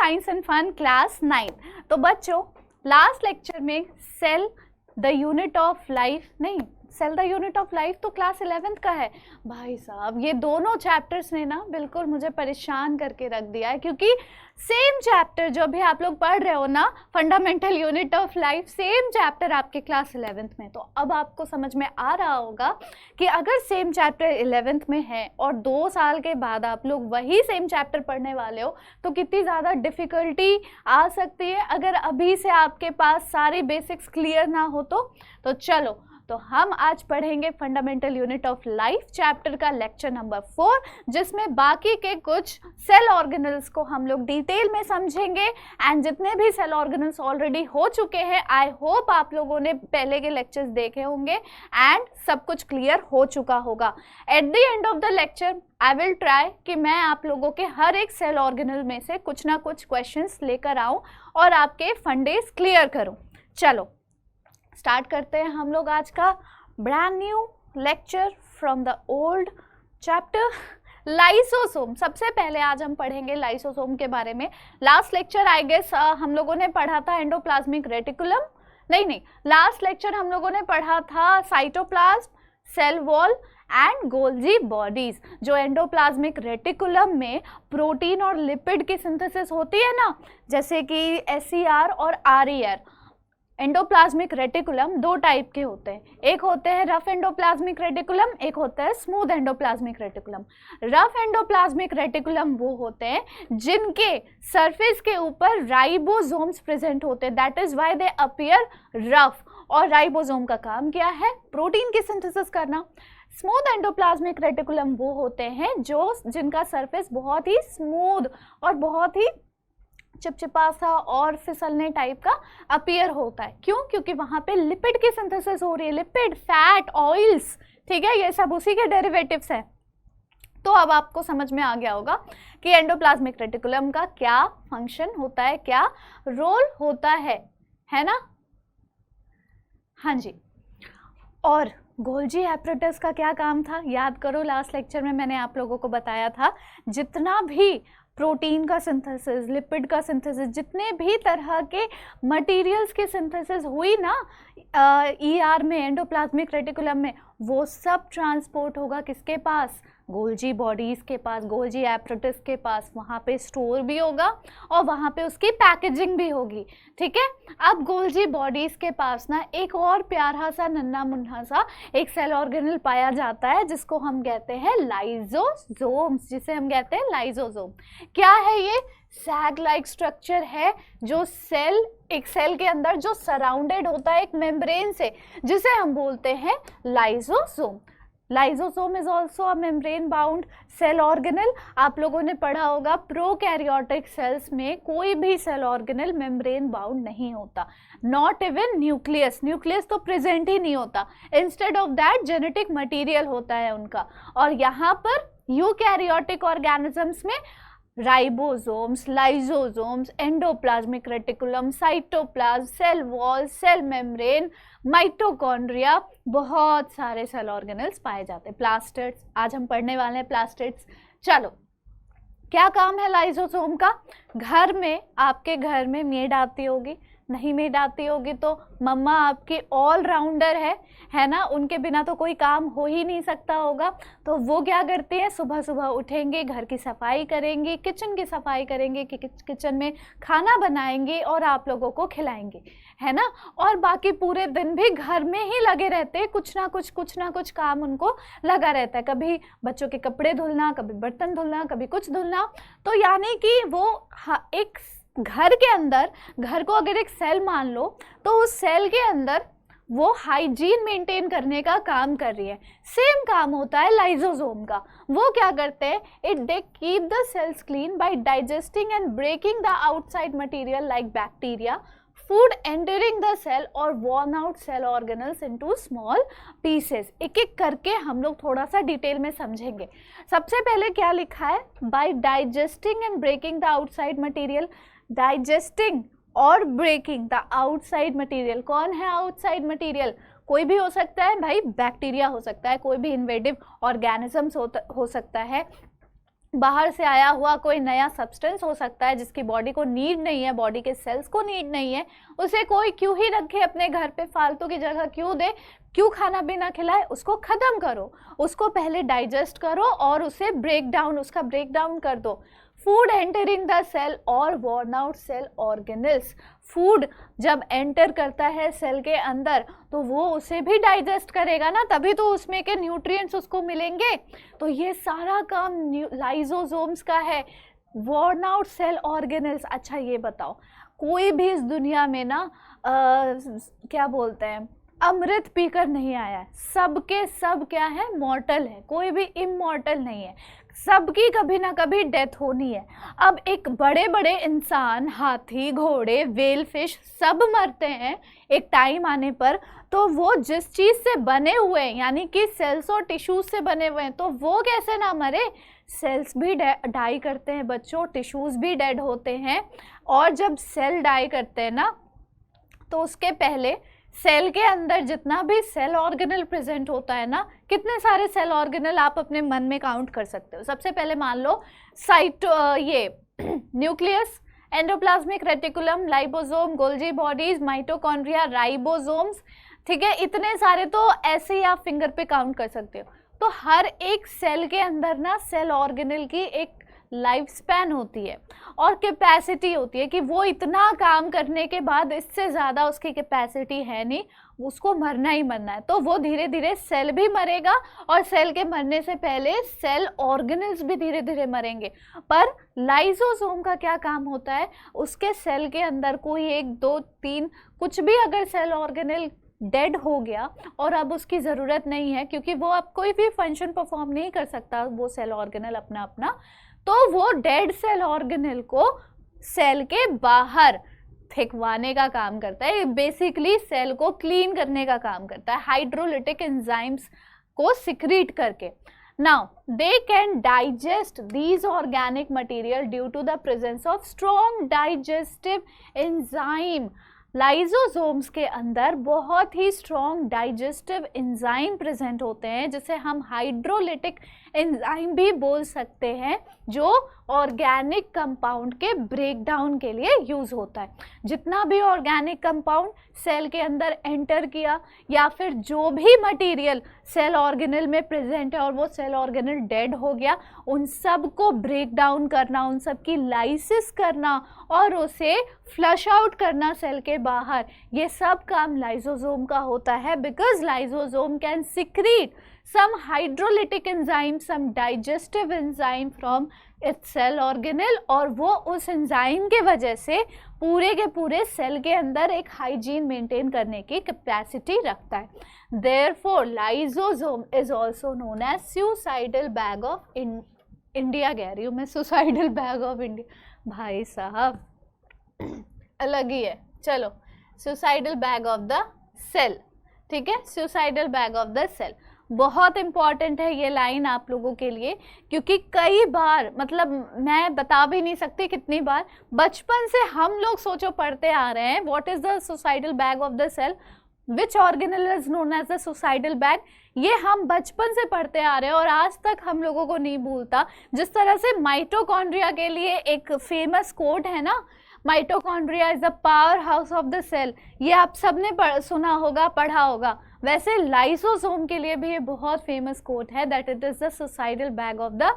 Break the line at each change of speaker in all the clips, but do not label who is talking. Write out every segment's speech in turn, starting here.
Science and fun class 9। तो बच्चों last lecture में cell the unit of life, नहीं cell the unit of life तो class 11th का है। भाई साहब ये दोनों चैप्टर्स ने ना बिल्कुल मुझे परेशान करके रख दिया है, क्योंकि सेम चैप्टर जो भी आप लोग पढ़ रहे हो ना, fundamental unit of life, same chapter आपके क्लास 11th में। तो अब आपको समझ में आ रहा होगा कि अगर सेम चैप्टर 11th में है और 2 साल के बाद आप लोग वही सेम चैप्टर पढ़ने वाले हो तो कितनी ज़्यादा डिफ़िकल्टी आ सकती है अगर अभी से आपके पास सारे बेसिक्स क्लियर ना हो तो चलो, तो हम आज पढ़ेंगे fundamental unit of life chapter का लेक्चर नंबर 4, जिसमें बाकी के कुछ सेल ऑर्गेनल्स को हम लोग डिटेल में समझेंगे। एंड जितने भी सेल ऑर्गेनल्स ऑलरेडी हो चुके हैं, आई होप आप लोगों ने पहले के लेक्चर्स देखे होंगे एंड सब कुछ क्लियर हो चुका होगा। At the end of the lecture I will try कि मैं आप लोगों के हर एक सेल ऑर्गेनल में से कुछ ना कुछ क्वेश्चंस लेकर आऊं और आपके फंडेज क्लियर करूं। चलो स्टार्ट करते हैं हम लोग आज का brand new lecture from the old chapter lysosome. सबसे पहले आज हम पढ़ेंगे लाइसोसोम के बारे में। लास्ट लेक्चर आई गेस हम लोगों ने पढ़ा था एंडोप्लाज्मिक रेटिकुलम, नहीं लास्ट लेक्चर हम लोगों ने पढ़ा था cytoplasm, cell wall and Golgi bodies. जो एंडोप्लाज्मिक रेटिकुलम में प्रोटीन और लिपिड की सिंथेसिस होती है ना, जैसे कि SCR और RER। एंडोप्लाज्मिक रेटिकुलम 2 टाइप के होते हैं, एक होते हैं रफ एंडोप्लाज्मिक रेटिकुलम, एक होता है smooth endoplasmic reticulum. Rough endoplasmic reticulum वो होते हैं जिनके सरफेस के ऊपर राइबोसोम्स प्रेजेंट होते हैं, that is why they appear rough. और राइबोसोम का काम क्या है? प्रोटीन की सिंथेसिस करना। स्मूथ एंडोप्लाज्मिक रेटिकुलम वो होते हैं जिनका सरफेस बहुत ही स्मूथ और बहुत ही चिपचिपा सा और फिसलने टाइप का अपीयर होता है। क्यों? क्योंकि वहां पे लिपिड की सिंथेसिस हो रही है, लिपिड, फैट, ऑयल्स, ठीक है, ये सब उसी के डेरिवेटिव्स हैं। तो अब आपको समझ में आ गया होगा कि एंडोप्लाज्मिक रेटिकुलम का क्या फंक्शन होता है, क्या रोल होता है ना? हाँ जी। और गोल्जी एपरेटस का क्या काम था? याद करो, लास्ट लेक्चर में मैंने आप लोगों को बताया था जितना भी प्रोटीन का सिंथेसिस, लिपिड का सिंथेसिस, जितने भी तरह के मटेरियल्स की सिंथेसिस हुई ना ER में, एंडोप्लाज्मिक रेटिकुलम में, वो सब ट्रांसपोर्ट होगा किसके पास? गोल्जी बॉडीज़ के पास, गोल्जी एपरेटस के पास। वहाँ पे स्टोर भी होगा और वहाँ पे उसकी पैकेजिंग भी होगी, ठीक है। अब गोल्जी बॉडीज़ के पास ना एक और प्यारा सा नन्हा मुन्ना सा एक सेल ऑर्गेनल पाया जाता है जिसको हम कहते हैं लाइसोसोम्स, जिसे हम कहते हैं लाइसोसोम। क्या है ये? सैग लाइक स्ट्रक्चर है जो एक सेल के अंदर जो सराउंडेड होता है एक मेम्ब्रेन से, जिसे हम बोलते हैं lysosome. Lysosome is also a membrane bound cell organelle. आप लोगों ने पढ़ा होगा प्रोकैरियोटिक सेल्स में कोई भी सेल ऑर्गेनल मेम्ब्रेन बाउंड नहीं होता, नॉट इवन न्यूक्लियस। न्यूक्लियस तो प्रेजेंट ही नहीं होता, instead of that genetic material होता है उनका। और यहाँ पर यूकैरियोटिक ऑर्गेनिजम्स में ribosomes, lysosomes, endoplasmic reticulum, cytoplasm, cell wall, cell membrane, mitochondria, बहुत सारे सेल ऑर्गेनल्स पाए जाते हैं। प्लास्टिड्स, आज हम पढ़ने वाले हैं प्लास्टिड्स। चलो, क्या काम है लाइसोसोम का? घर में, आपके घर में मेड आती होगी, नहीं मेड आती होगी तो मम्मा आपकी ऑल राउंडर है ना, उनके बिना तो कोई काम हो ही नहीं सकता होगा। तो वो क्या करती है? सुबह सुबह उठेंगे, घर की सफाई करेंगे, किचन की सफाई करेंगे, कि किचन में खाना बनाएंगे और आप लोगों को खिलाएंगे, है ना। और बाकी पूरे दिन भी घर में ही लगे रहते हैं, कुछ ना कुछ काम उनको लगा रहता है। कभी बच्चों के कपड़े धुलना, कभी बर्तन धुलना, कभी कुछ धुलना। तो यानी कि वो एक घर के अंदर, घर को अगर एक सेल मान लो तो उस सेल के अंदर वो हाइजीन मेंटेन करने का काम कर रही है। सेम काम होता है लाइसोसोम का। वो क्या करते हैं? They keep the cells clean by digesting and breaking the outside material like bacteria, food entering the cell और worn out cell organelles into small pieces. एक एक करके हम लोग थोड़ा सा डिटेल में समझेंगे। सबसे पहले क्या लिखा है? By digesting and breaking the outside material. Digesting और ब्रेकिंग द आउटसाइड मटेरियल। कौन है आउटसाइड मटेरियल? कोई भी हो सकता है भाई, बैक्टीरिया हो सकता है, कोई भी इन्वेडिव ऑर्गेनिजम्स हो सकता है, बाहर से आया हुआ कोई नया सब्सटेंस हो सकता है जिसकी बॉडी को नीड नहीं है, बॉडी के सेल्स को नीड नहीं है, उसे कोई क्यों ही रखे अपने घर पे, फालतू की जगह क्यों दे, क्यों खाना पीना खिलाए, उसको खत्म करो, उसको पहले डाइजेस्ट करो और उसे उसका ब्रेक डाउन कर दो। फूड एंटरिंग द सेल और worn out cell organelles, food जब एंटर करता है सेल के अंदर तो वो उसे भी डाइजेस्ट करेगा ना, तभी तो उसमें के न्यूट्रिएंट्स उसको मिलेंगे। तो ये सारा काम लाइसोसोम्स का है, वर्न आउट सेल ऑर्गेनल्स। अच्छा ये बताओ, कोई भी इस दुनिया में ना क्या बोलते हैं, अमृत पीकर नहीं आया है, सबके सब क्या है, मॉर्टल है, कोई भी इमॉर्टल नहीं है, सबकी कभी ना कभी डेथ होनी है। अब एक बड़े बड़े इंसान, हाथी, घोड़े, व्हेल फिश सब मरते हैं एक टाइम आने पर, तो वो जिस चीज़ से बने हुए हैं यानी कि सेल्स और टिश्यूज से बने हुए हैं, तो वो कैसे ना मरे, सेल्स भी डाई करते हैं बच्चों, टिश्यूज भी डेड होते हैं। और जब सेल डाई करते हैं ना तो उसके पहले सेल के अंदर जितना भी सेल ऑर्गेनल प्रेजेंट होता है ना, कितने सारे सेल ऑर्गेनल आप अपने मन में काउंट कर सकते हो। सबसे पहले मान लो ये nucleus, endoplasmic reticulum, ribosome, Golgi bodies, mitochondria, ribosomes, ठीक है, इतने सारे तो ऐसे ही आप फिंगर पे काउंट कर सकते हो। तो हर एक सेल के अंदर ना सेल ऑर्गेनल की एक लाइफ स्पैन होती है और कैपेसिटी होती है कि वो इतना काम करने के बाद इससे ज़्यादा उसकी कैपेसिटी है नहीं, उसको मरना ही मरना है। तो वो धीरे धीरे सेल भी मरेगा और सेल के मरने से पहले सेल ऑर्गेनल्स भी धीरे धीरे मरेंगे। पर लाइसोसोम का क्या काम होता है, उसके सेल के अंदर कोई 1, 2, 3 कुछ भी अगर सेल ऑर्गेनल डेड हो गया और अब उसकी ज़रूरत नहीं है, क्योंकि वो अब कोई भी फंक्शन परफॉर्म नहीं कर सकता वो सेल ऑर्गेनल अपना, तो वो डेड सेल ऑर्गेनल को सेल के बाहर फेंकवाने का काम करता है, बेसिकली सेल को क्लीन करने का काम करता है हाइड्रोलिटिक एंजाइम्स को सिक्रीट करके। Now they can digest these organic material due to the presence of strong digestive enzyme. Lysosomes के अंदर बहुत ही स्ट्रॉन्ग डाइजेस्टिव एंजाइम प्रेजेंट होते हैं, जिसे हम हाइड्रोलिटिक एंजाइम भी बोल सकते हैं, जो ऑर्गेनिक कंपाउंड के ब्रेक डाउन के लिए यूज होता है। जितना भी ऑर्गेनिक कंपाउंड सेल के अंदर एंटर किया या फिर जो भी मटेरियल सेल ऑर्गेनल में प्रेजेंट है और वो सेल ऑर्गेनल डेड हो गया, उन सब को ब्रेक डाउन करना, उन सब की लाइसिस करना और उसे फ्लश आउट करना सेल के बाहर, ये सब काम लाइसोसोम का होता है। Because lysosome can secrete some hydrolytic enzyme, some digestive enzyme from its cell organelle, और वो उस एंजाइम के वजह से पूरे के पूरे सेल के अंदर एक हाइजीन मेंटेन करने की कैपेसिटी रखता है। Therefore, lysosome is also known as suicidal bag of India। कह रही हूँ मैं, suicidal bag of India, भाई साहब अलग ही है। चलो, suicidal bag of the cell, ठीक है, suicidal bag of the cell बहुत इंपॉर्टेंट है ये लाइन आप लोगों के लिए, क्योंकि कई बार, मतलब मैं बता भी नहीं सकती कितनी बार, बचपन से हम लोग सोचो पढ़ते आ रहे हैं what is the suicidal bag of the cell, which organelle is known as the suicidal bag. ये हम बचपन से पढ़ते आ रहे हैं और आज तक हम लोगों को नहीं भूलता। जिस तरह से माइटोकॉन्ड्रिया के लिए एक फेमस कोट है ना, mitochondria is the power house of the cell, ये आप सबने सुना होगा, पढ़ा होगा। वैसे लाइसोसोम के लिए भी ये बहुत फेमस कोट है, that it is the suicidal bag of the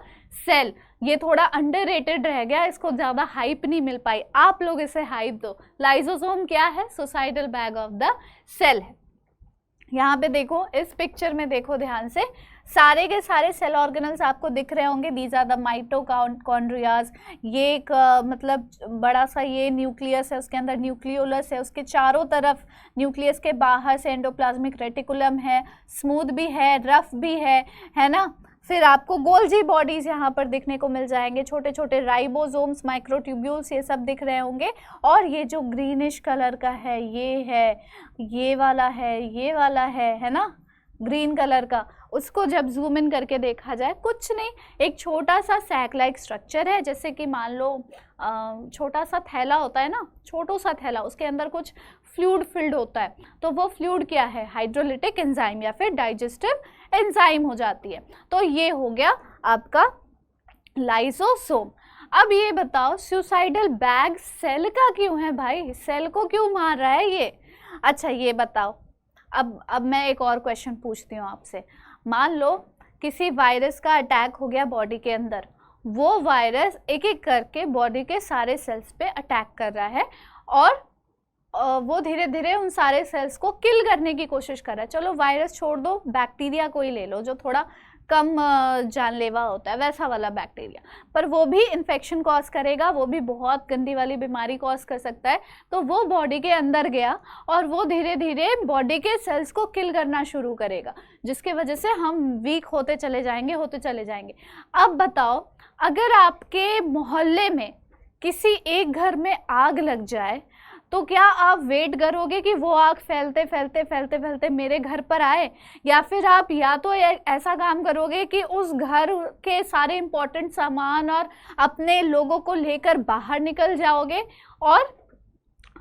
cell. ये थोड़ा अंडररेटेड रह गया, इसको ज़्यादा हाइप नहीं मिल पाई, आप लोग इसे हाइप दो। लाइसोसोम क्या है, suicidal bag of the cell है। यहाँ पे देखो, इस पिक्चर में देखो ध्यान से, सारे के सारे सेल ऑर्गेनल्स आपको दिख रहे होंगे। These are the mitochondrias. ये एक मतलब बड़ा सा ये न्यूक्लियस है, उसके अंदर न्यूक्लियोलस है, उसके चारों तरफ न्यूक्लियस के बाहर से एंडोप्लाज्मिक रेटिकुलम है, स्मूथ भी है, रफ भी है ना। फिर आपको गोल्जी बॉडीज यहाँ पर दिखने को मिल जाएंगे, छोटे छोटे राइबोसोम्स, माइक्रोट्यूब्यूल्स, ये सब दिख रहे होंगे। और ये जो ग्रीनिश कलर का है, ये है, ये वाला है, ये वाला है ना, ग्रीन कलर का, उसको जब जूम इन करके देखा जाए, कुछ नहीं, एक छोटा सा सैक लाइक स्ट्रक्चर है। जैसे कि मान लो छोटा सा थैला होता है ना, छोटा सा थैला, उसके अंदर कुछ फ्लूइड फिल्ड होता है, तो वो फ्लूइड क्या है, हाइड्रोलिटिक एंजाइम या फिर डाइजेस्टिव एंजाइम हो जाती है। तो ये हो गया आपका लाइसोसोम। अब ये बताओ सुसाइडल बैग सेल का क्यों है भाई, सेल को क्यों मार रहा है ये? अच्छा ये बताओ, अब मैं एक और क्वेश्चन पूछती हूँ आपसे। मान लो किसी वायरस का अटैक हो गया बॉडी के अंदर, वो वायरस एक एक करके बॉडी के सारे सेल्स पे अटैक कर रहा है और वो धीरे धीरे उन सारे सेल्स को किल करने की कोशिश कर रहा है। चलो वायरस छोड़ दो, बैक्टीरिया को ही ले लो जो थोड़ा कम जानलेवा होता है, वैसा वाला बैक्टीरिया, पर वो भी इन्फेक्शन कॉज करेगा, वो भी बहुत गंदी वाली बीमारी कॉज कर सकता है। तो वो बॉडी के अंदर गया और वो धीरे धीरे बॉडी के सेल्स को किल करना शुरू करेगा, जिसके वजह से हम वीक होते चले जाएंगे। अब बताओ, अगर आपके मोहल्ले में किसी एक घर में आग लग जाए तो क्या आप वेट करोगे कि वो आग फैलते मेरे घर पर आए, या फिर आप या तो ऐसा काम करोगे कि उस घर के सारे इंपॉर्टेंट सामान और अपने लोगों को लेकर बाहर निकल जाओगे, और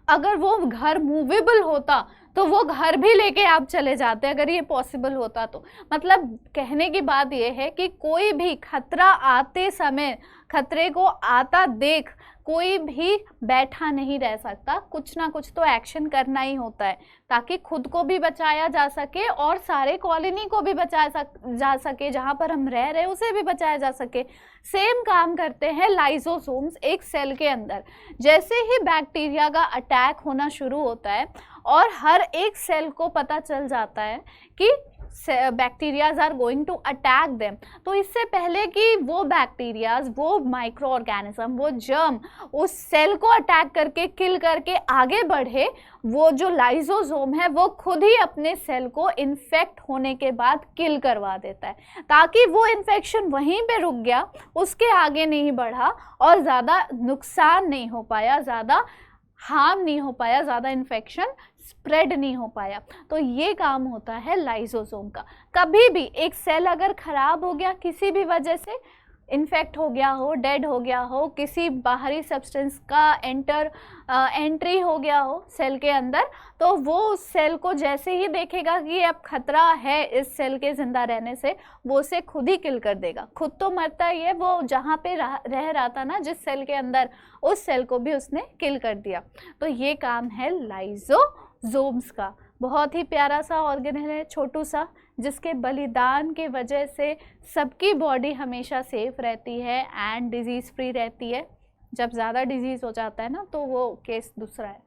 अगर वो घर मूवेबल होता तो वो घर भी लेके आप चले जाते अगर ये पॉसिबल होता तो। मतलब कहने की बात ये है कि कोई भी खतरा आते समय, खतरे को आता देख कोई भी बैठा नहीं रह सकता, कुछ ना कुछ तो एक्शन करना ही होता है ताकि खुद को भी बचाया जा सके और सारे कॉलोनी को भी बचाया जा सके, जहाँ पर हम रह रहे हैं उसे भी बचाया जा सके। सेम काम करते हैं लाइसोसोम्स एक सेल के अंदर। जैसे ही बैक्टीरिया का अटैक होना शुरू होता है और हर एक सेल को पता चल जाता है कि bacterias are going to attack them, तो इससे पहले कि वो बैक्टीरियाज, वो माइक्रो ऑर्गेनिज्म, वो जर्म उस सेल को अटैक करके किल करके आगे बढ़े, वो जो लाइसोसोम है वो खुद ही अपने सेल को इन्फेक्ट होने के बाद किल करवा देता है, ताकि वो इन्फेक्शन वहीं पे रुक गया, उसके आगे नहीं बढ़ा और ज़्यादा नुकसान नहीं हो पाया, ज़्यादा हार्म नहीं हो पाया, ज़्यादा इन्फेक्शन स्प्रेड नहीं हो पाया। तो ये काम होता है लाइसोसोम का। कभी भी एक सेल अगर खराब हो गया, किसी भी वजह से इन्फेक्ट हो गया हो, डेड हो गया हो, किसी बाहरी सब्सटेंस का एंट्री हो गया हो सेल के अंदर, तो वो उस सेल को जैसे ही देखेगा कि अब खतरा है इस सेल के जिंदा रहने से, वो उसे खुद ही किल कर देगा। खुद तो मरता ही है, वो जहाँ पे रह रहा था ना जिस सेल के अंदर, उस सेल को भी उसने किल कर दिया। तो ये काम है लाइसोसोम्स का। बहुत ही प्यारा सा ऑर्गेनल है, छोटू सा, जिसके बलिदान के वजह से सबकी बॉडी हमेशा सेफ रहती है एंड डिजीज़ फ्री रहती है। जब ज़्यादा डिजीज़ हो जाता है ना तो वो केस दूसरा है।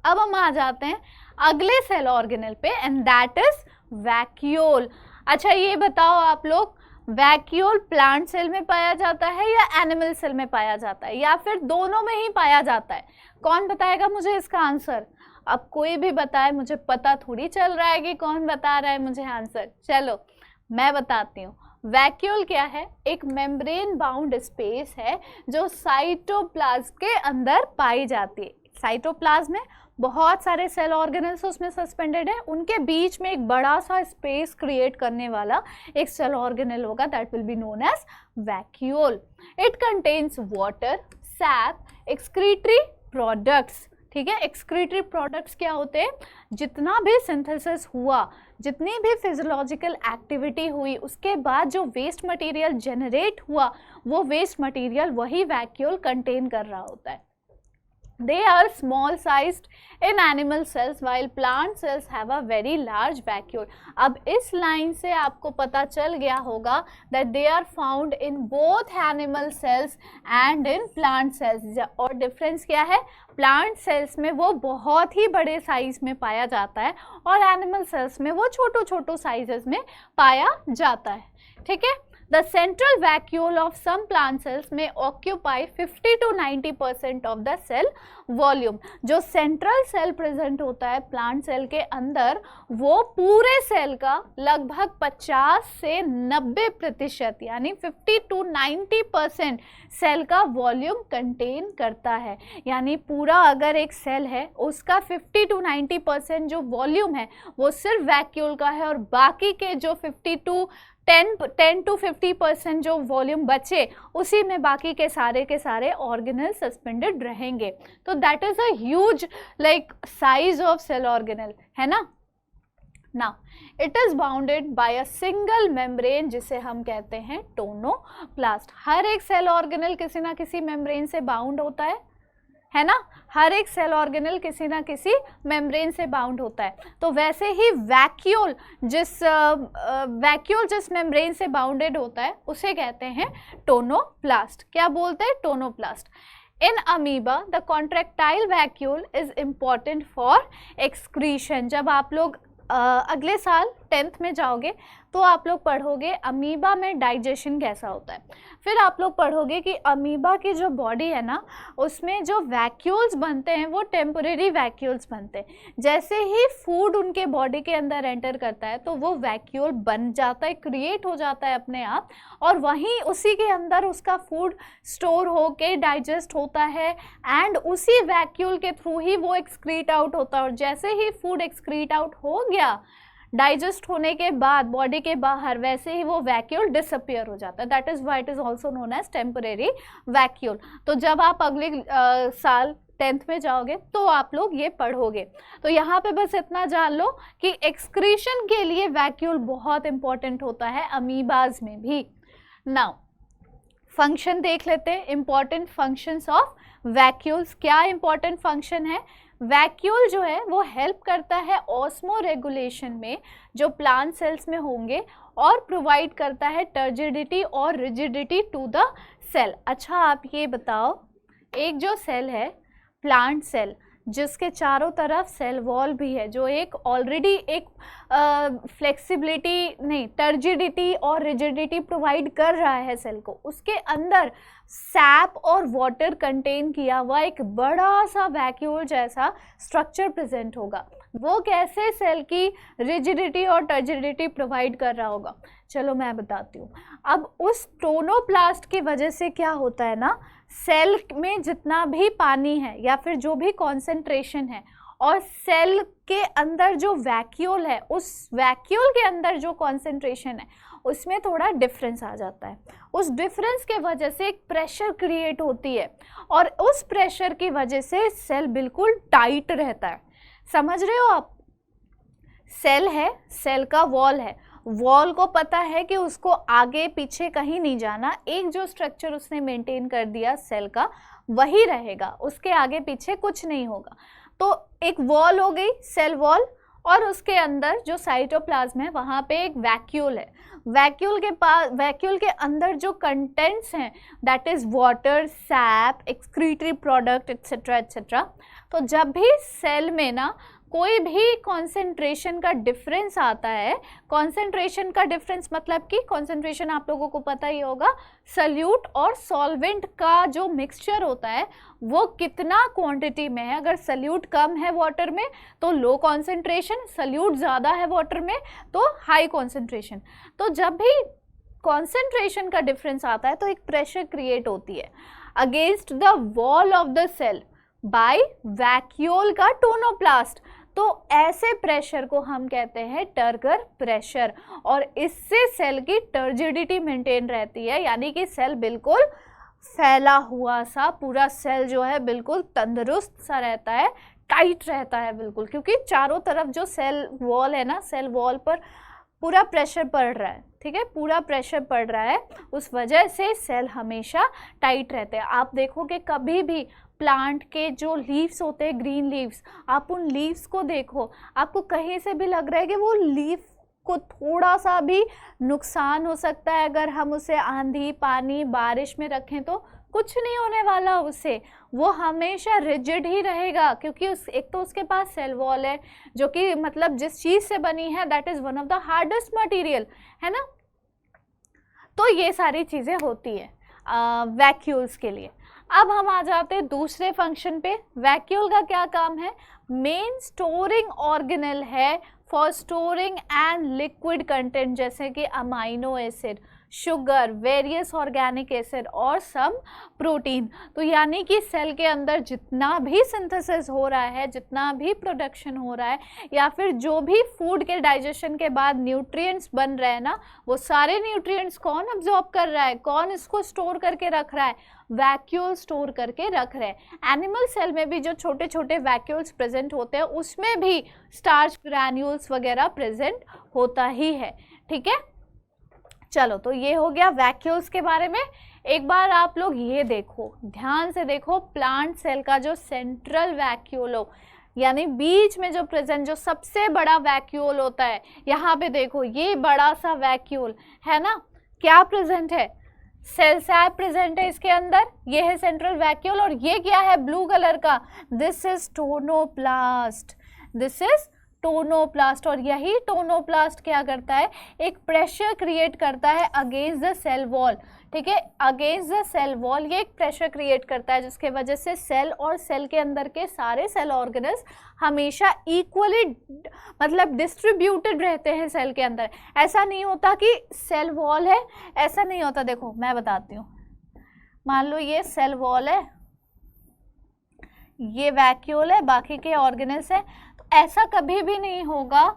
अब हम आ जाते हैं अगले सेल ऑर्गेनल पे एंड दैट इज वैक्यूल। अच्छा ये बताओ आप लोग, वैक्यूल प्लांट सेल में पाया जाता है या एनिमल सेल में पाया जाता है, या फिर दोनों में ही पाया जाता है? कौन बताएगा मुझे इसका आंसर? अब कोई भी बताए, मुझे पता थोड़ी चल रहा है कि कौन बता रहा है मुझे आंसर। चलो मैं बताती हूँ। वैक्यूल क्या है? एक मेम्ब्रेन बाउंड स्पेस है जो साइटोप्लाज्म के अंदर पाई जाती है। साइटोप्लाज्म में बहुत सारे सेल ऑर्गेनल्स उसमें सस्पेंडेड है, उनके बीच में एक बड़ा सा स्पेस क्रिएट करने वाला एक सेल ऑर्गेनल होगा, that will be known as vacuole. It contains water, sap, excretory products. ठीक है, एक्सक्रीटरी प्रोडक्ट्स क्या होते हैं? जितना भी सिंथेसिस हुआ, जितनी भी फिजियोलॉजिकल एक्टिविटी हुई, उसके बाद जो वेस्ट मटेरियल जनरेट हुआ, वो वेस्ट मटेरियल वही वैक्यूल कंटेन कर रहा होता है। They are small sized in animal cells while plant cells have a very large vacuole. अब इस लाइन से आपको पता चल गया होगा that they are found in both animal cells and in plant cells. और डिफरेंस क्या है? प्लांट सेल्स में वो बहुत ही बड़े साइज में पाया जाता है और एनिमल सेल्स में वो छोटो साइजेस में पाया जाता है। ठीक है, The central vacuole of some plant cells may occupy 50 to 90% of the cell volume. जो सेंट्रल सेल प्रेजेंट होता है प्लांट सेल के अंदर, वो पूरे सेल का लगभग 50 से 90% यानी 50 to 90% सेल का वॉल्यूम कंटेन करता है। यानी पूरा अगर एक सेल है, उसका 50 to 90% जो वॉल्यूम है वो सिर्फ वैक्यूल का है, और बाकी के जो 10 to 50% जो वॉल्यूम बचे, उसी में बाकी के सारे ऑर्गेनल सस्पेंडेड रहेंगे। तो that is a huge like size of cell organelle, है ना। Now it is bounded by a single membrane जिसे हम कहते हैं टोनोप्लास्ट। हर एक सेल ऑर्गेनल किसी ना किसी मेम्ब्रेन से बाउंड होता है ना, हर एक सेल ऑर्गेनल किसी ना किसी मेम्ब्रेन से बाउंड होता है। तो वैसे ही वैक्यूल जिस मेम्ब्रेन से बाउंडेड होता है उसे कहते हैं टोनोप्लास्ट। क्या बोलते हैं? Tonoplast. In amoeba, the contractile vacuole is important for excretion। जब आप लोग अगले साल 10th में जाओगे तो आप लोग पढ़ोगे अमीबा में डाइजेशन कैसा होता है। फिर आप लोग पढ़ोगे कि अमीबा की जो बॉडी है ना उसमें जो वैक्यूल्स बनते हैं वो टेम्परेरी वैक्यूल्स बनते हैं। जैसे ही फूड उनके बॉडी के अंदर एंटर करता है तो वो वैक्यूल बन जाता है, क्रिएट हो जाता है अपने आप, और वहीं उसी के अंदर उसका फूड स्टोर होके डाइजेस्ट होता है एंड उसी वैक्यूल के थ्रू ही वो एक्सक्रीट आउट होता है। और जैसे ही फूड एक्सक्रीट आउट हो गया डाइजेस्ट होने के बाद बॉडी के बाहर, वैसे ही वो वैक्यूल डिसअपियर हो जाता है। That is why it is also known as temporary vacuole. तो जब आप अगले साल 10th में जाओगे तो आप लोग ये पढ़ोगे। तो यहाँ पे बस इतना जान लो कि एक्सक्रीशन के लिए वैक्यूल बहुत इंपॉर्टेंट होता है अमीबाज में भी। नाउ फंक्शन देख लेते हैं, इंपॉर्टेंट फंक्शंस ऑफ वैक्यूल्स। क्या इंपॉर्टेंट फंक्शन है? वैक्यूल जो है वो हेल्प करता है ऑस्मो रेगुलेशन में जो प्लांट सेल्स में होंगे और प्रोवाइड करता है टर्जिडिटी और रिजिडिटी टू द सेल। अच्छा आप ये बताओ, एक जो सेल है प्लांट सेल जिसके चारों तरफ सेल वॉल भी है, जो एक ऑलरेडी एक फ्लेक्सिबिलिटी नहीं टर्जिडिटी और रिजिडिटी प्रोवाइड कर रहा है सेल को, उसके अंदर सैप और वाटर कंटेन किया हुआ एक बड़ा सा वैक्यूल जैसा स्ट्रक्चर प्रेजेंट होगा। वो कैसे सेल की रिजिडिटी और टर्जिडिटी प्रोवाइड कर रहा होगा? चलो मैं बताती हूँ। अब उस टोनोप्लास्ट की वजह से क्या होता है ना, सेल में जितना भी पानी है या फिर जो भी कॉन्सेंट्रेशन है और सेल के अंदर जो वैक्यूल है उस वैक्यूल के अंदर जो कॉन्सेंट्रेशन है उसमें थोड़ा डिफरेंस आ जाता है। उस डिफरेंस के वजह से एक प्रेशर क्रिएट होती है और उस प्रेशर की वजह से सेल बिल्कुल टाइट रहता है। समझ रहे हो आप? सेल है, सेल का वॉल है, वॉल को पता है कि उसको आगे पीछे कहीं नहीं जाना, एक जो स्ट्रक्चर उसने मेंटेन कर दिया सेल का वही रहेगा, उसके आगे पीछे कुछ नहीं होगा। तो एक वॉल हो गई सेल वॉल, और उसके अंदर जो साइटोप्लाज्म है वहाँ पे एक वैक्यूल है। वैक्यूल के अंदर जो कंटेंट्स हैं that is water, sap, excretory product etcetera etcetera. तो जब भी सेल में ना कोई भी कॉन्सेंट्रेशन का डिफरेंस आता है, कॉन्सेंट्रेशन का डिफरेंस मतलब कि कॉन्सेंट्रेशन आप लोगों को पता ही होगा, सल्यूट और सॉल्वेंट का जो मिक्सचर होता है वो कितना क्वांटिटी में है। अगर सल्यूट कम है वाटर में तो लो कॉन्सेंट्रेशन, सल्यूट ज़्यादा है वाटर में तो हाई कॉन्सेंट्रेशन। तो जब भी कॉन्सेंट्रेशन का डिफरेंस आता है तो एक प्रेशर क्रिएट होती है against the wall of the cell by vacuole का टोनोप्लास्ट। तो ऐसे प्रेशर को हम कहते हैं टर्गर प्रेशर, और इससे सेल की टर्जिडिटी मेंटेन रहती है, यानी कि सेल बिल्कुल फैला हुआ सा, पूरा सेल जो है बिल्कुल तंदुरुस्त सा रहता है, टाइट रहता है बिल्कुल, क्योंकि चारों तरफ जो सेल वॉल है ना, सेल वॉल पर पूरा प्रेशर पड़ रहा है, ठीक है, पूरा प्रेशर पड़ रहा है, उस वजह से सेल हमेशा टाइट रहते हैं। आप देखोगे कभी भी प्लांट के जो लीव्स होते हैं, ग्रीन लीव्स, आप उन लीव्स को देखो, आपको कहीं से भी लग रहा है कि वो लीव को थोड़ा सा भी नुकसान हो सकता है अगर हम उसे आंधी, पानी, बारिश में रखें तो कुछ नहीं होने वाला उससे, वो हमेशा रिजिड ही रहेगा, क्योंकि एक तो उसके पास सेल वॉल है जो कि मतलब जिस चीज़ से बनी है that is one of the hardest material, है ना। तो ये सारी चीज़ें होती है वैक्यूल्स के लिए। अब हम आ जाते हैं दूसरे फंक्शन पे। वैक्यूल का क्या काम है? मेन स्टोरिंग ऑर्गेनल है for storing and liquid content, जैसे कि amino acid, sugar, various organic acid और सम प्रोटीन। तो यानी कि सेल के अंदर जितना भी सिंथेसिस हो रहा है, जितना भी प्रोडक्शन हो रहा है, या फिर जो भी फूड के डाइजेशन के बाद न्यूट्रिएंट्स बन रहे हैं ना, वो सारे न्यूट्रिएंट्स कौन अब्जॉर्ब कर रहा है, कौन इसको स्टोर करके रख रहा है? वैक्यूल स्टोर करके रख रहे हैं। एनिमल सेल में भी जो छोटे छोटे वैक्यूल्स प्रेजेंट होते हैं उसमें भी स्टार्च ग्रैन्यूल्स वगैरह प्रेजेंट होता ही है। ठीक है, चलो तो ये हो गया वैक्यूल्स के बारे में। एक बार आप लोग ये देखो, ध्यान से देखो, प्लांट सेल का जो सेंट्रल वैक्यूल हो, यानी बीच में जो प्रेजेंट जो सबसे बड़ा वैक्यूल होता है, यहाँ पे देखो ये बड़ा सा वैक्यूल है ना, क्या प्रेजेंट है? सेल सैप प्रेजेंट है इसके अंदर, ये है सेंट्रल वैक्यूल। और ये क्या है ब्लू कलर का? This is tonoplast, this is tonoplast. और यही टोनोप्लास्ट क्या करता है? एक प्रेशर क्रिएट करता है अगेंस्ट द सेल वॉल। ठीक है, अगेंस्ट द सेल वॉल ये एक प्रेशर क्रिएट करता है, जिसके वजह से सेल और सेल के अंदर के सारे सेल ऑर्गेनल्स हमेशा इक्वली मतलब डिस्ट्रीब्यूटेड रहते हैं सेल के अंदर। ऐसा नहीं होता कि सेल वॉल है, ऐसा नहीं होता। देखो मैं बताती हूँ, मान लो ये सेल वॉल है, ये वैक्यूल है, बाकी के ऑर्गेनल्स है। तो ऐसा कभी भी नहीं होगा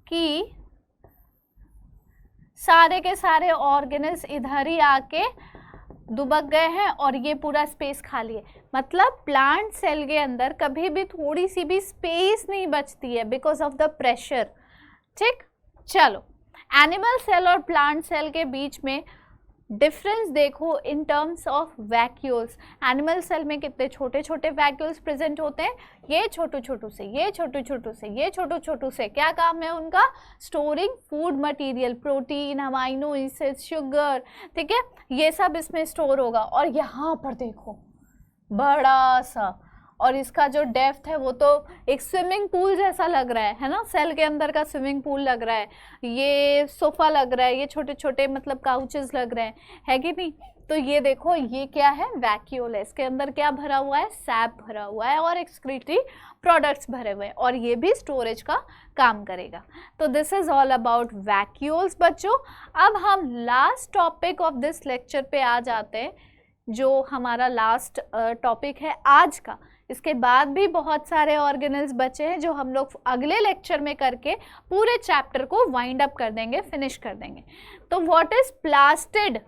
कि सारे के सारे ऑर्गेनल्स इधर ही आके दुबक गए हैं और ये पूरा स्पेस खाली है। मतलब प्लांट सेल के अंदर कभी भी थोड़ी सी भी स्पेस नहीं बचती है बिकॉज ऑफ द प्रेशर। ठीक, चलो एनिमल सेल और प्लांट सेल के बीच में डिफरेंस देखो in terms of vacuoles. Animal cell में कितने छोटे छोटे वैक्यूल्स प्रेजेंट होते हैं, ये छोटू छोटू से, ये छोटू छोटू से, ये छोटू छोटू से। क्या काम है उनका? Storing food material, protein, amino acid, sugar. ठीक है, ये सब इसमें स्टोर होगा। और यहाँ पर देखो बड़ा सा, और इसका जो डेप्थ है वो तो एक स्विमिंग पूल जैसा लग रहा है ना, सेल के अंदर का स्विमिंग पूल लग रहा है, ये सोफा लग रहा है, ये छोटे छोटे मतलब काउचेस लग रहे हैं, है कि नहीं? तो ये देखो ये क्या है? वैक्यूल है। इसके अंदर क्या भरा हुआ है? सैप भरा हुआ है और एक्सक्रीटरी प्रोडक्ट्स भरे हुए हैं, और ये भी स्टोरेज का काम करेगा। तो this is all about vacuoles बच्चों। अब हम last topic of this lecture पे आ जाते हैं, जो हमारा लास्ट टॉपिक है आज का। इसके बाद भी बहुत सारे ऑर्गेनल्स बचे हैं जो हम लोग अगले लेक्चर में करके पूरे चैप्टर को वाइंड अप कर देंगे, फिनिश कर देंगे। तो व्हाट इज प्लास्टिड?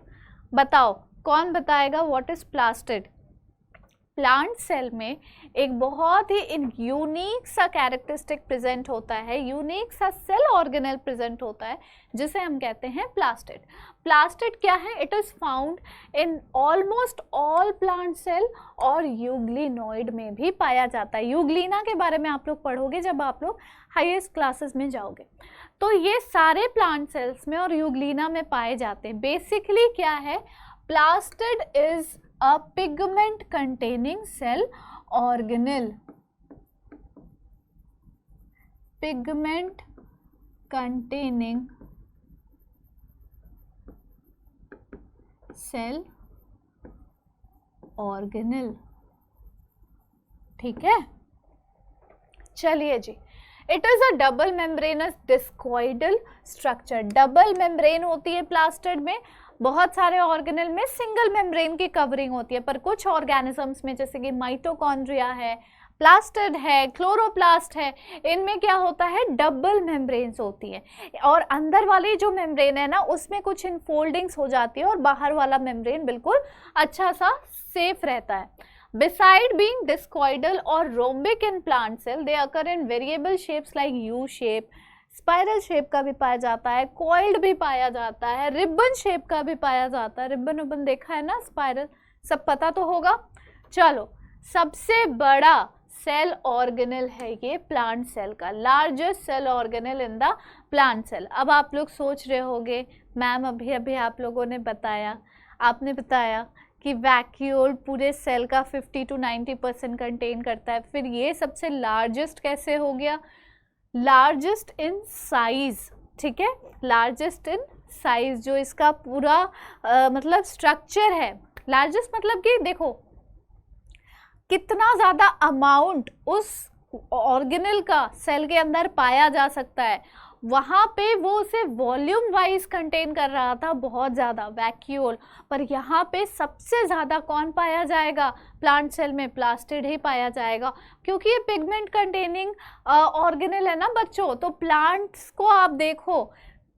बताओ, कौन बताएगा what is plastid? Plant cell में एक बहुत ही यूनिक सा कैरेक्टरिस्टिक प्रेजेंट होता है, यूनिक सा सेल ऑर्गेनल प्रेजेंट होता है, जिसे हम कहते हैं प्लास्टिड। प्लास्टिड क्या है? It is found in almost all plant cell और यूग्लिनोइड में भी पाया जाता है। यूग्लिना के बारे में आप लोग पढ़ोगे जब आप लोग हाईएस्ट क्लासेस में जाओगे। तो ये सारे प्लांट सेल्स में और यूग्लिना में पाए जाते हैं। बेसिकली क्या है? Plastid is a pigment containing cell organelle, pigment containing cell organelle। ठीक है, चलिए जी। It is a double membranous discoidal structure. Double membrane होती है प्लास्टिड में, बहुत सारे ऑर्गेनल में सिंगल मेम्ब्रेन की कवरिंग होती है, पर कुछ ऑर्गेनिजम्स में जैसे कि माइटोकॉन्ड्रिया है, प्लास्टिड है, क्लोरोप्लास्ट है, इनमें क्या होता है? डबल मेम्ब्रेन्स होती है। और अंदर वाली जो मेम्ब्रेन है ना, उसमें कुछ इनफोल्डिंग्स हो जाती है और बाहर वाला मेम्ब्रेन बिल्कुल अच्छा सा सेफ रहता है। Beside being discoidal or rhombic in plant cell, they occur in variable shapes like U shape, spiral shape का भी पाया जाता है, कॉइल्ड भी पाया जाता है, रिबन शेप का भी पाया जाता है। रिबन रिबन देखा है ना, स्पाइरल, सब पता तो होगा। चलो, सबसे बड़ा सेल ऑर्गेनल है ये प्लांट सेल का, largest cell organelle in the plant cell. अब आप लोग सोच रहे होंगे मैम अभी अभी आप लोगों ने बताया, आपने बताया कि वैक्यूल पूरे सेल का 50 to 90% कंटेन करता है, फिर ये सबसे लार्जेस्ट कैसे हो गया? Largest in size. ठीक है, लार्जेस्ट इन साइज, जो इसका पूरा मतलब स्ट्रक्चर है। लार्जेस्ट मतलब कि देखो कितना ज़्यादा अमाउंट उस ऑर्गेनल का सेल के अंदर पाया जा सकता है, वहाँ पे वो उसे वॉल्यूम वाइज कंटेन कर रहा था बहुत ज़्यादा, वैक्यूल। पर यहाँ पे सबसे ज़्यादा कौन पाया जाएगा प्लांट सेल में? प्लास्टिड ही पाया जाएगा, क्योंकि ये पिगमेंट कंटेनिंग ऑर्गेनेल है ना बच्चों। तो प्लांट्स को आप देखो,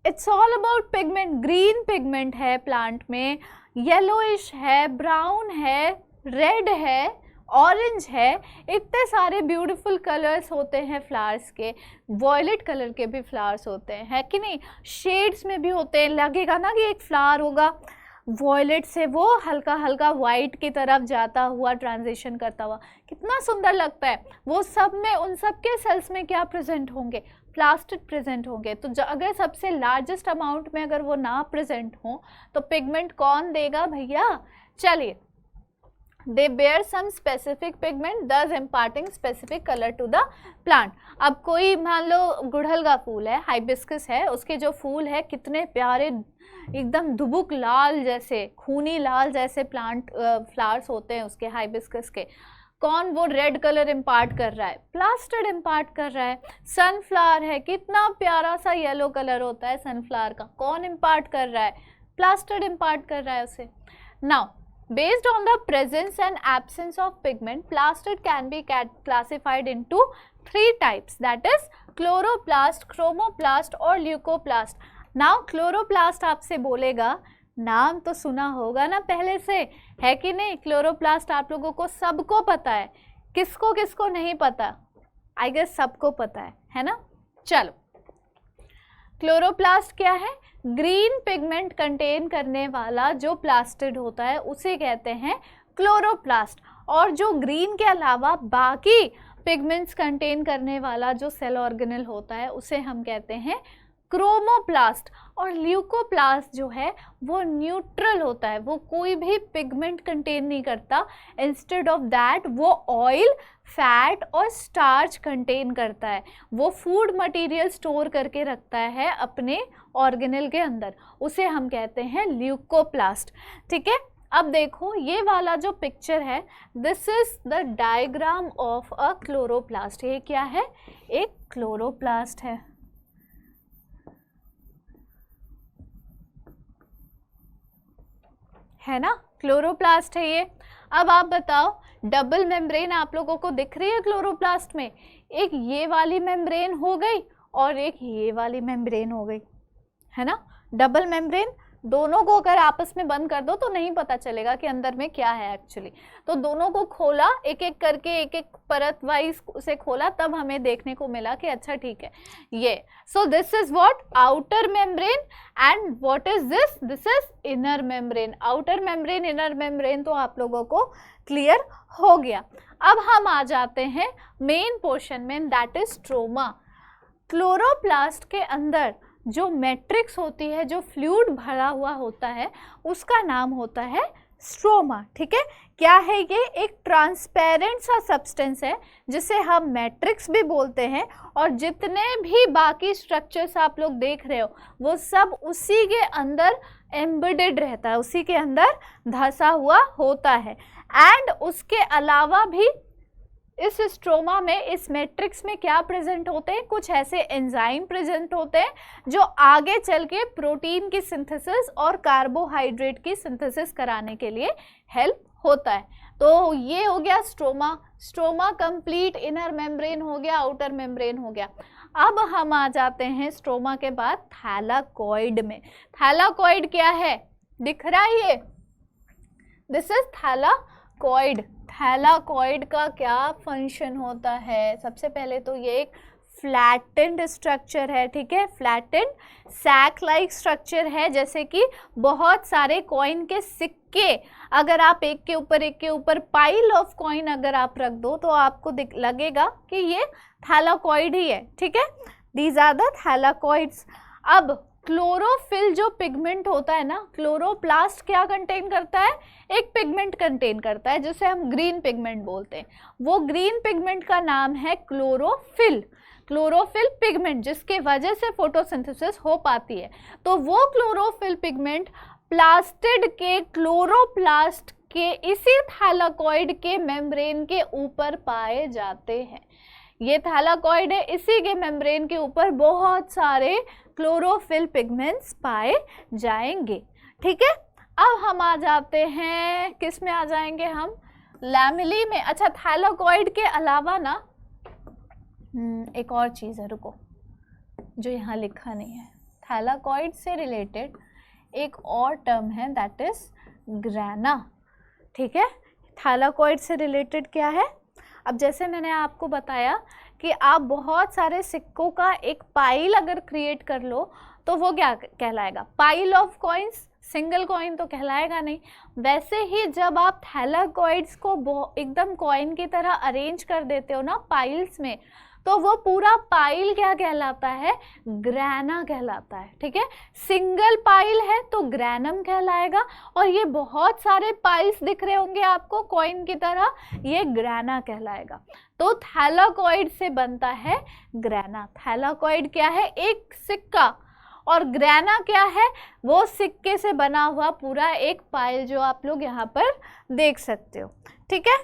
it's all about pigment. Green pigment है प्लांट में, येलोइश है, ब्राउन है, रेड है, ऑरेंज है, इतने सारे ब्यूटीफुल कलर्स होते हैं फ्लावर्स के। वॉयलेट कलर के भी फ्लावर्स होते हैं, है कि नहीं? शेड्स में भी होते हैं। लगेगा ना कि एक फ्लावर होगा वॉयलेट से वो हल्का हल्का वाइट की तरफ जाता हुआ, ट्रांजिशन करता हुआ, कितना सुंदर लगता है। वो सब में, उन सब के सेल्स में क्या प्रेजेंट होंगे? प्लास्टिड प्रेजेंट होंगे। तो अगर सबसे लार्जेस्ट अमाउंट में अगर वो ना प्रेजेंट हो तो पिगमेंट कौन देगा भैया? चलिए, they bear some specific pigment thus imparting specific color to the plant। अब कोई मान लो गुड़हल का फूल है, हाइबिस्कस है, उसके जो फूल है कितने प्यारे एकदम दुबुक लाल जैसे, खूनी लाल जैसे प्लांट फ्लावर्स होते हैं उसके, हाइबिस्कस के। कौन वो रेड कलर इम्पार्ट कर रहा है? प्लास्टिड इम्पार्ट कर रहा है। सनफ्लावर है, कितना प्यारा सा येलो कलर होता है सनफ्लावर का, कौन इम्पार्ट कर रहा है? प्लास्टिड इम्पार्ट कर रहा है उसे। Now based on the presence and absence of pigment, plastid can be classified into 3 types, that is chloroplast, chromoplast और leucoplast। now chloroplast आपसे बोलेगा, नाम तो सुना होगा ना पहले से, है कि नहीं? क्लोरोप्लास्ट आप लोगों को सबको पता है, किसको किसको नहीं पता? आई गेस सबको पता है ना? चलो, क्लोरोप्लास्ट क्या है? ग्रीन पिगमेंट कंटेन करने वाला जो प्लास्टिड होता है उसे कहते हैं क्लोरोप्लास्ट। और जो ग्रीन के अलावा बाकी पिगमेंट्स कंटेन करने वाला जो सेल ऑर्गेनेल होता है उसे हम कहते हैं क्रोमोप्लास्ट। और ल्यूकोप्लास्ट जो है वो न्यूट्रल होता है, वो कोई भी पिगमेंट कंटेन नहीं करता। इंस्टेड ऑफ दैट वो ऑयल, फैट और स्टार्च कंटेन करता है। वो फूड मटेरियल स्टोर करके रखता है अपने ऑर्गेनेल के अंदर, उसे हम कहते हैं ल्यूकोप्लास्ट। ठीक है, अब देखो ये वाला जो पिक्चर है, this is the diagram of a chloroplast. ये क्या है? एक क्लोरोप्लास्ट है ना? क्लोरोप्लास्ट है ये। अब आप बताओ, डबल मेम्ब्रेन आप लोगों को दिख रही है क्लोरोप्लास्ट में? एक ये वाली मेम्ब्रेन हो गई और एक ये वाली मेम्ब्रेन हो गई, है ना? डबल मेम्ब्रेन, दोनों को अगर आपस में बंद कर दो तो नहीं पता चलेगा कि अंदर में क्या है एक्चुअली। तो दोनों को खोला, एक एक करके, एक एक परत वाइज उसे खोला, तब हमें देखने को मिला कि अच्छा ठीक है ये। So this is what? Outer membrane. And what is this? This is inner membrane. Outer membrane, inner membrane तो आप लोगों को क्लियर हो गया। अब हम आ जाते हैं मेन पोर्शन में, दैट इज स्ट्रोमा। क्लोरोप्लास्ट के अंदर जो मैट्रिक्स होती है, जो फ्लूइड भरा हुआ होता है, उसका नाम होता है स्ट्रोमा। ठीक है, क्या है ये? एक ट्रांसपेरेंट सा सब्सटेंस है जिसे हम मैट्रिक्स भी बोलते हैं। और जितने भी बाकी स्ट्रक्चर्स आप लोग देख रहे हो वो सब उसी के अंदर एम्बेडेड रहता है, उसी के अंदर धंसा हुआ होता है। एंड उसके अलावा भी इस स्ट्रोमा में, इस मैट्रिक्स में क्या प्रेजेंट होते हैं? कुछ ऐसे एंजाइम प्रेजेंट होते हैं जो आगे चल के प्रोटीन की सिंथेसिस और कार्बोहाइड्रेट की सिंथेसिस कराने के लिए हेल्प होता है। तो ये हो गया stroma. Stroma complete, inner membrane हो गया, आउटर मेम्ब्रेन हो गया। अब हम आ जाते हैं स्ट्रोमा के बाद थैलाकॉइड में। थैलाकॉइड क्या है? दिख रहा है ये? This is thylakoid. थैलाकॉइड का क्या फंक्शन होता है? सबसे पहले तो ये एक फ्लैटेंड स्ट्रक्चर है। ठीक है, फ्लैटेंड सैक लाइक स्ट्रक्चर है। जैसे कि बहुत सारे कॉइन के सिक्के अगर आप एक के ऊपर पाइल ऑफ कॉइन अगर आप रख दो तो आपको लगेगा कि ये थैलाकॉइड ही है। ठीक है, दीज आर द थैलाकॉइड्स। अब क्लोरोफिल जो पिगमेंट होता है ना, क्लोरोप्लास्ट क्या कंटेन करता है? एक पिगमेंट कंटेन करता है जिसे हम ग्रीन पिगमेंट बोलते हैं। वो ग्रीन पिगमेंट का नाम है क्लोरोफिल। क्लोरोफिल पिगमेंट, जिसके वजह से फोटोसिंथेसिस हो पाती है। तो वो क्लोरोफिल पिगमेंट प्लास्टिड के क्लोरोप्लास्ट के इसी थैलाकॉइड के मेम्ब्रेन के ऊपर पाए जाते हैं। ये थैलाकॉइड है, इसी के मेम्ब्रेन के ऊपर बहुत सारे क्लोरोफिल पिगमेंट्स पाए जाएंगे। ठीक है, अब हम आ जाते हैं, किस में आ जाएंगे हम, लैमेली में। अच्छा, थैलाकॉइड के अलावा ना एक और चीज़ है, रुको, जो यहाँ लिखा नहीं है। थैलाकॉइड से रिलेटेड एक और टर्म है, दैट इज ग्रैना। ठीक है, थैलाकॉइड से रिलेटेड क्या है? अब जैसे मैंने आपको बताया कि आप बहुत सारे सिक्कों का एक पाइल अगर क्रिएट कर लो तो वो क्या कहलाएगा, pile of coins. Single coin तो कहलाएगा नहीं। वैसे ही जब आप थैलाकॉइड्स को एकदम कॉइन की तरह अरेंज कर देते हो ना पाइल्स में, तो वो पूरा पाइल क्या कहलाता है, ग्रैना कहलाता है। ठीक है, सिंगल पाइल है तो ग्रैनम कहलाएगा, और ये बहुत सारे पाइल्स दिख रहे होंगे आपको कॉइन की तरह, ये ग्रैना कहलाएगा। तो थैलाकॉइड से बनता है ग्रैना। थैलाकॉइड क्या है, एक सिक्का, और ग्रैना क्या है, वो सिक्के से बना हुआ पूरा एक पाइल जो आप लोग यहाँ पर देख सकते हो। ठीक है,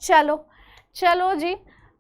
चलो चलो जी,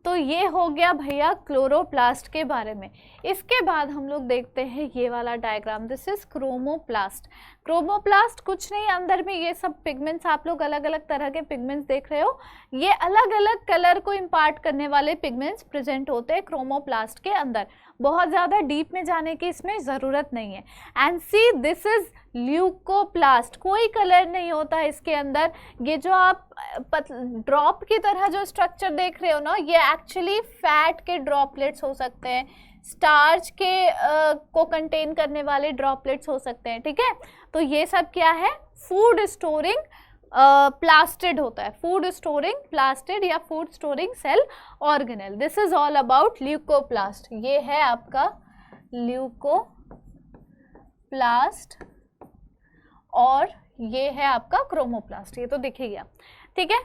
तो ये हो गया भैया क्लोरोप्लास्ट के बारे में। इसके बाद हम लोग देखते हैं ये वाला diagram, this is chromoplast. Chromoplast कुछ नहीं, अंदर में ये सब पिगमेंट्स, आप लोग अलग अलग तरह के पिगमेंट्स देख रहे हो, ये अलग अलग कलर को इम्पार्ट करने वाले पिगमेंट्स प्रेजेंट होते हैं क्रोमोप्लास्ट के अंदर। बहुत ज़्यादा डीप में जाने की इसमें ज़रूरत नहीं है। And see, this is leucoplast, कोई कलर नहीं होता है इसके अंदर। ये जो आप ड्रॉप की तरह जो स्ट्रक्चर देख रहे हो ना, ये एक्चुअली फैट के ड्रॉपलेट्स हो सकते हैं, स्टार्च के को कंटेन करने वाले ड्रॉपलेट्स हो सकते हैं। ठीक है, तो ये सब क्या है, फूड स्टोरिंग प्लास्टिड होता है, फूड स्टोरिंग प्लास्टिड या food storing cell organelle. This is all about leucoplast. ये है आपका ल्यूकोप्लास्ट और ये है आपका क्रोमोप्लास्ट, ये तो दिख ही गया। ठीक है,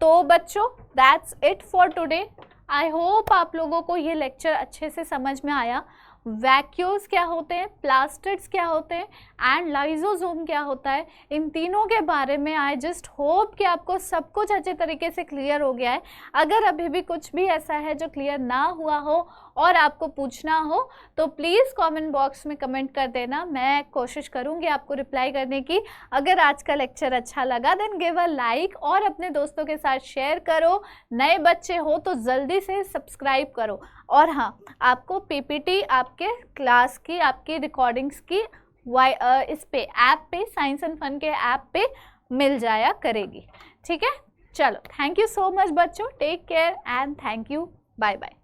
तो बच्चों that's it for today. I hope आप लोगों को ये लेक्चर अच्छे से समझ में आया। वैक्यूल्स क्या होते हैं, प्लास्टिड्स क्या होते हैं, एंड लाइजोसोम क्या होता है, इन तीनों के बारे में आई जस्ट होप कि आपको सब कुछ अच्छे तरीके से क्लियर हो गया है। अगर अभी भी कुछ भी ऐसा है जो क्लियर ना हुआ हो और आपको पूछना हो तो प्लीज़ कमेंट बॉक्स में कमेंट कर देना, मैं कोशिश करूँगी आपको रिप्लाई करने की। अगर आज का लेक्चर अच्छा लगा देन गिव अ लाइक और अपने दोस्तों के साथ शेयर करो। नए बच्चे हो तो जल्दी से सब्सक्राइब करो। और हाँ, आपको पीपीटी आपके क्लास की, आपकी रिकॉर्डिंग्स की इस पे ऐप पे, साइंस एंड फन के ऐप पे मिल जाया करेगी। ठीक है, चलो, थैंक यू सो मच बच्चों, take care and thank you, bye bye.